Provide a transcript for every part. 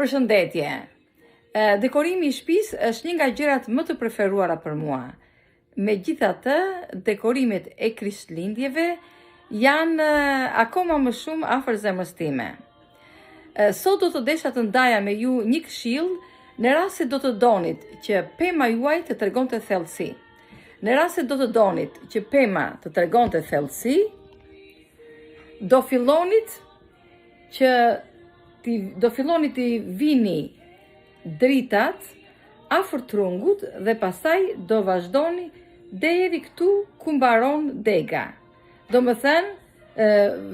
Përshëndetje. Dekorimi i shtëpisë është një nga gjërat më të preferuara për mua. Megjithatë, dekorimet e Krishtlindjeve janë akoma më shumë afër zemrës time. Sot do të desha të ndaja me ju një këshill në rast se do të donit që pema juaj të tregonte thellësi. Në rast se do të donit që pema të tregonte thellësi, do filloni të vini dritat afër trungut dhe pastaj do vazhdoni deri këtu ku mbaron dega. Do më thënë,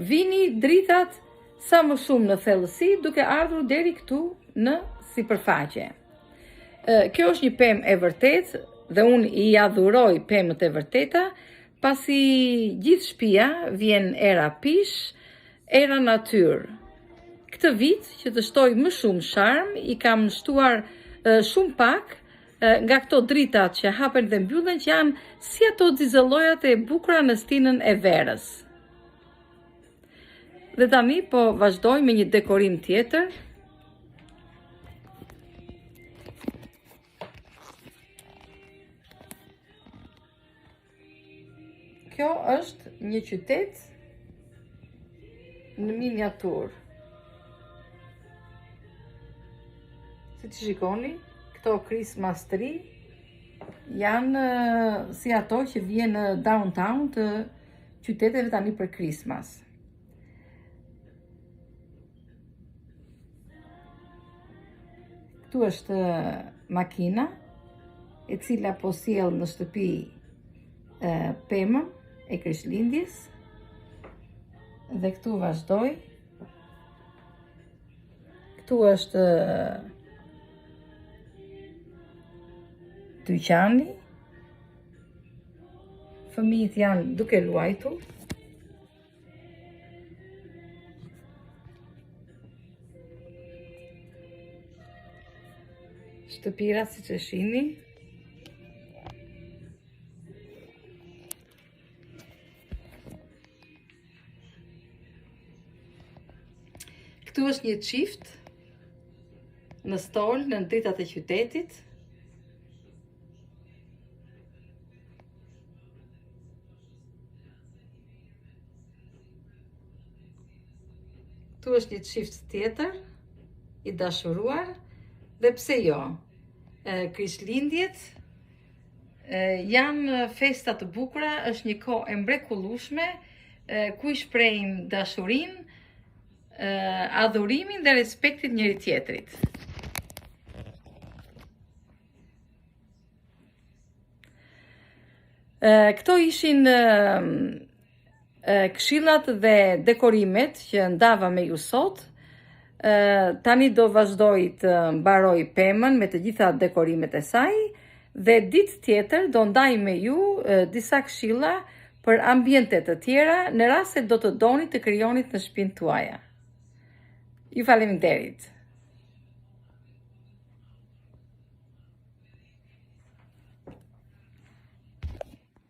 vini dritat sa më shumë në thellësi duke ardhur deri këtu në sipërfaqe. Kjo është një pemë e vërtetë dhe unë i adhuroj pemët e vërteta, pasi gjithë shtëpia vjen era pish, era natyrë. Këtë vit që të shtoj më shumë sharm, i kam shtuar shumë pak nga këto dritat që hapen dhe mbyllen, që janë si ato xizellojat e bukura në stinën e verës. Dhe tani po vazhdoj me një dekorim tjetër. Kjo është një qytet në miniaturë. Si të shikoni, këto Christmas tree janë si ato që vjen në downtown të qyteteve tani për Christmas. Këtu është makina e cila po sjell në shtëpi pemën e Krishtlindjes. Dhe këtu vazhdoj. Këtu është dyqani. Fëmijët janë duke luajtur. Shtëpira siç e shihni. Këtu është një çift në stol në dritat e qytetit. Këtu është një çift tjetër i dashuruar dhe pse jo? Krishtlindjet janë festa të bukura, është një kohë e mrekullueshme ku i shprehim dashurinë, adhurimin dhe respektin njëri tjetrit. Këto ishin këshillat dhe dekorimet që ndava me ju sot. Tani do vazhdoj të mbaroj pemën me të gjitha dekorimet e saj dhe ditë tjetër do ndaj me ju disa këshilla për ambiente të tjera në rast se do të doni të krijonit në shtëpinë tuaja. Ju faleminderit.